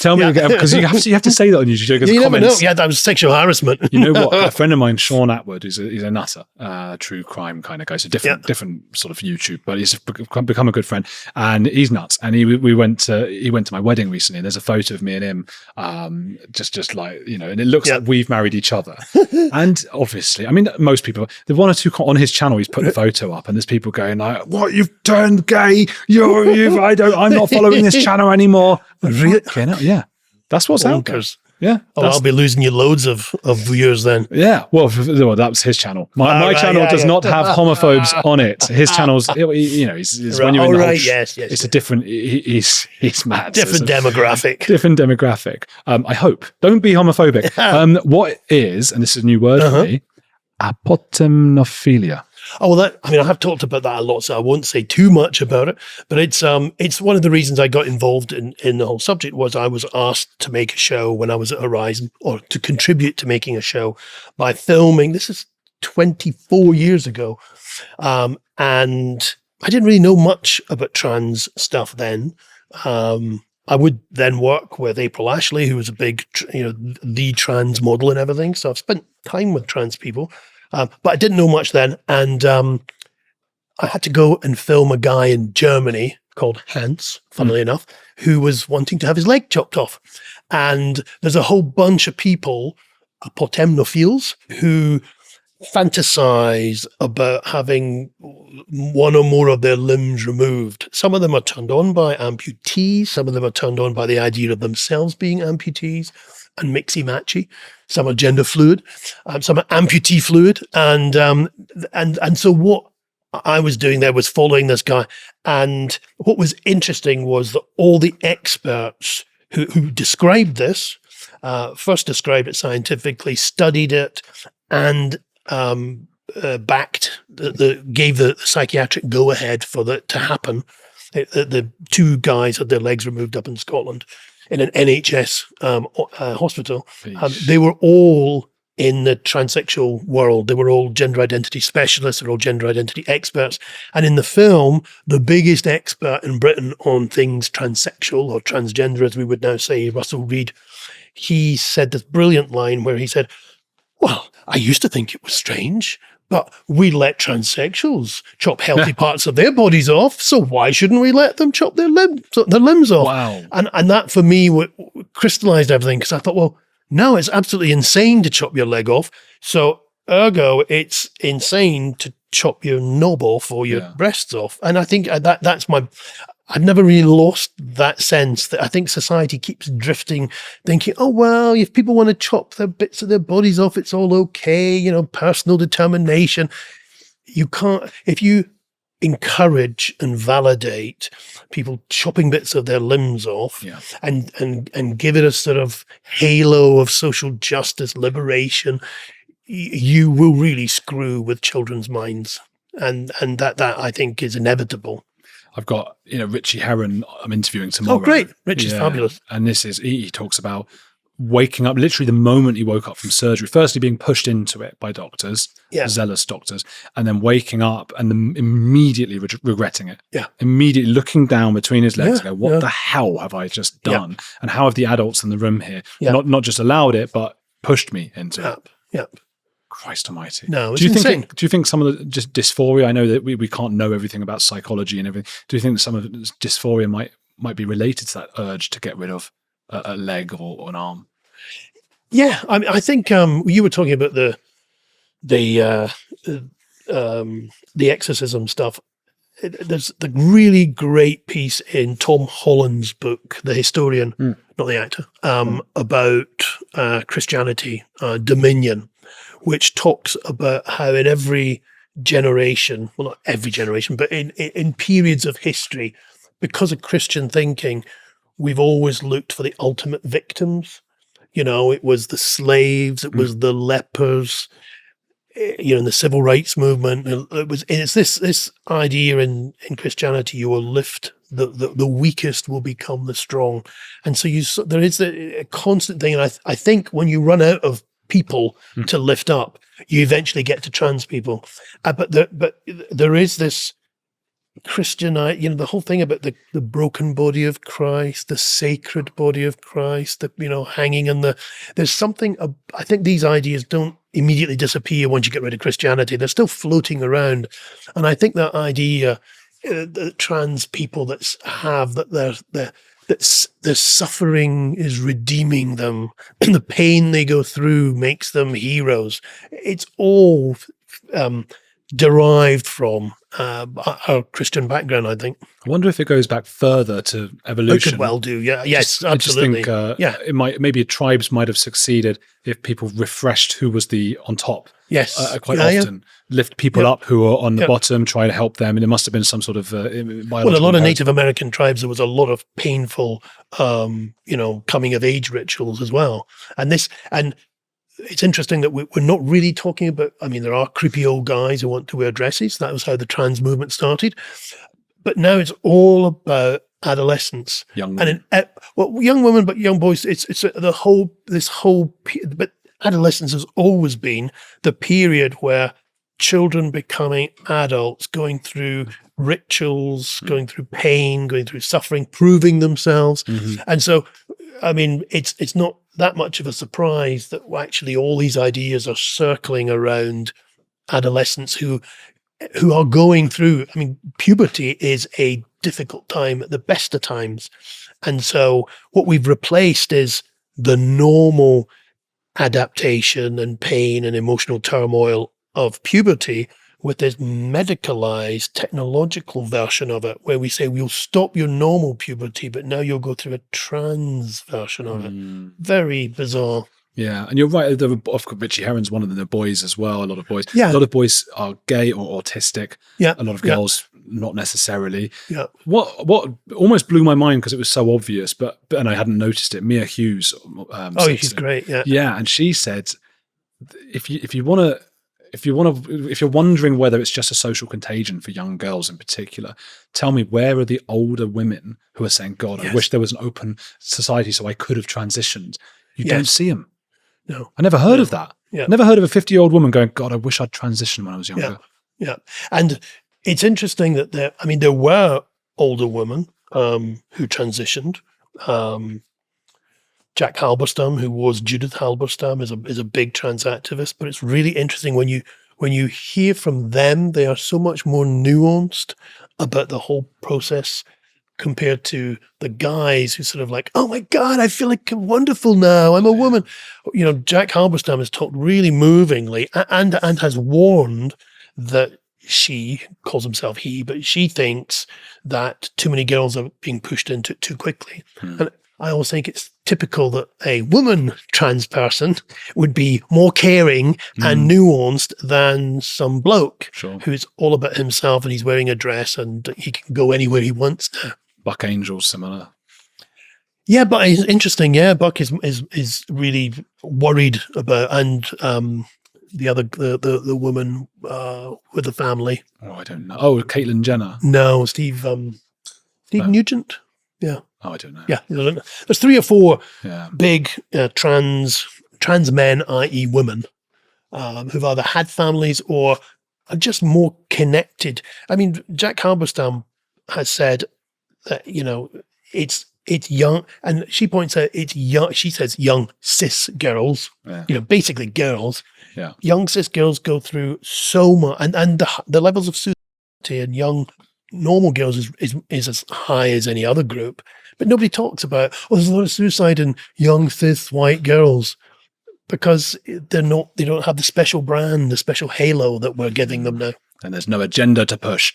tell me again, because you have to say that on YouTube show. You never know. Yeah, that was sexual harassment. You know what? A friend of mine, Sean Atwood, is a nutter, true crime kind of guy. So different sort of YouTube, but he's become a good friend, and he's nuts. And he went to my wedding recently. And there's a photo of me and him, just like, you know, and it looks like we've married each other. And obviously, I mean, most people, the one or two on his channel, he's put the photo up, and there's people going like, "What, you've turned gay? I'm not following this channel anymore." Really? Yeah, that's what's out there. Yeah. Oh, I'll be losing you loads of viewers then. Yeah. Well, that's his channel. My channel does not have homophobes on it. His channel's, you know, he's when you're in the yes. It's a different, he's mad. Different demographic. Different demographic. I hope. Don't be homophobic. What is, and this is a new word for me, apotemnophilia? Oh, well, I have talked about that a lot, so I won't say too much about it. But it's one of the reasons I got involved in the whole subject was I was asked to make a show when I was at Horizon, or to contribute to making a show by filming. This is 24 years ago, and I didn't really know much about trans stuff then. I would then work with April Ashley, who was a big, the trans model and everything. So I've spent time with trans people. But I didn't know much then, and I had to go and film a guy in Germany called Hans, funnily enough, who was wanting to have his leg chopped off. And there's a whole bunch of people, apotemnophiles, who fantasize about having one or more of their limbs removed. Some of them are turned on by amputees. Some of them are turned on by the idea of themselves being amputees and mixy-matchy. Some are gender fluid, some are amputee fluid, and so what I was doing there was following this guy. And what was interesting was that all the experts who described this, first described it scientifically, studied it, and backed gave the psychiatric go-ahead for that to happen. The two guys had their legs removed up in Scotland in an NHS hospital. They were all in the transsexual world. They were all gender identity specialists. They were all gender identity experts. And in the film, the biggest expert in Britain on things transsexual or transgender, as we would now say, Russell Reed, he said this brilliant line where he said, "Well, I used to think it was strange, but we let transsexuals chop healthy parts of their bodies off, so why shouldn't we let them chop their limbs off?" Wow. And that for me crystallized everything, because I thought, well, no, it's absolutely insane to chop your leg off. So ergo, it's insane to chop your knob off or your breasts off. And I think that's I've never really lost that sense that I think society keeps drifting, thinking, oh, well, if people want to chop their bits of their bodies off, it's all okay, personal determination. You can't, if you encourage and validate people chopping bits of their limbs off and give it a sort of halo of social justice, liberation, you will really screw with children's minds. And that I think is inevitable. I've got, Richie Herron I'm interviewing tomorrow. Oh, great. Richie's fabulous. And he talks about waking up literally the moment he woke up from surgery, firstly being pushed into it by doctors, zealous doctors, and then waking up and then immediately regretting it. Yeah. Immediately looking down between his legs and go, what the hell have I just done? And how have the adults in the room here not just allowed it, but pushed me into it? Yep. Christ almighty. No, do you think some of the just dysphoria, I know that we can't know everything about psychology and everything. Do you think some of this dysphoria might be related to that urge to get rid of a leg or an arm? Yeah, I think you were talking about the exorcism stuff. There's the really great piece in Tom Holland's book, The Historian, not the actor, about Christianity, Dominion, which talks about how in every generation, well, not every generation, but in periods of history, because of Christian thinking, we've always looked for the ultimate victims. It was the slaves, it was the lepers, in the civil rights movement. It's this idea in Christianity, you will lift the weakest will become the strong. And so there is a constant thing. And I think when you run out of people to lift up, you eventually get to trans people. But there is this Christian, the whole thing about the broken body of Christ, the sacred body of Christ, hanging in there's something, I think these ideas don't immediately disappear once you get rid of Christianity. They're still floating around. And I think that idea that trans people that their suffering is redeeming them and the pain they go through makes them heroes. It's all derived from our Christian background, I think. I wonder if it goes back further to evolution. It could well do, yeah. Yes, absolutely. I just think maybe tribes might have succieded if people refreshed who was on top. Yes. Quite often. Lift people up who are on the bottom, try to help them. And it must have been some sort of biological. Well, a lot of Native American tribes, there was a lot of painful, coming of age rituals as well. And it's interesting that we're not really talking about, there are creepy old guys who want to wear dresses. That was how the trans movement started. But now it's all about adolescence. Young women. Young women, but young boys. But adolescence has always been the period where children becoming adults, going through rituals, going through pain, going through suffering, proving themselves. Mm-hmm. And so, it's not that much of a surprise that actually all these ideas are circling around adolescents who are going through, puberty is a difficult time at the best of times. And so what we've replaced is the normal adaptation and pain and emotional turmoil of puberty with this medicalized technological version of it, where we say we'll stop your normal puberty, but now you'll go through a trans version of it. Very bizarre. Yeah, and you're right. Of course, Richie Herron's one of them. The boys as well. A lot of boys. Yeah. A lot of boys are gay or autistic. Yeah. A lot of girls, not necessarily. Yeah. What almost blew my mind because it was so obvious, and I hadn't noticed it. Mia Hughes. She's great. Yeah. Yeah, and she said, if you're wondering whether it's just a social contagion for young girls in particular, tell me, where are the older women who are saying, God, I wish there was an open society so I could have transitioned? You don't see them. No. I never heard of that. Yeah. Never heard of a 50-year-old woman going, God, I wish I'd transitioned when I was younger. Yeah. And it's interesting that there were older women who transitioned. Jack Halberstam, who was Judith Halberstam, is a big trans activist. But it's really interesting when you hear from them, they are so much more nuanced about the whole process compared to the guys who sort of like, oh my God, I feel like wonderful now. I'm a woman. Jack Halberstam has talked really movingly and has warned that she calls himself he, but she thinks that too many girls are being pushed into it too quickly. And I always think it's typical that a woman trans person would be more caring and nuanced than some bloke who's all about himself and he's wearing a dress and he can go anywhere he wants to. Buck Angel's similar. Yeah, but it's interesting. Yeah, Buck is really worried about, and the woman with the family. Oh, I don't know. Oh, Caitlyn Jenner. No, Steve Nugent. Yeah. Oh, I don't know. Yeah, there's 3 or 4 big trans men, i.e. women, who've either had families or are just more connected. Jack Halberstam has said that, it's young, and she points out it's young. She says young cis girls, basically girls. Yeah. Young cis girls go through so much, and the levels of suicidality in young normal girls is as high as any other group. But nobody talks about, there's a lot of suicide in young cis white girls because they don't have the special brand, the special halo that we're giving them now. And there's no agenda to push.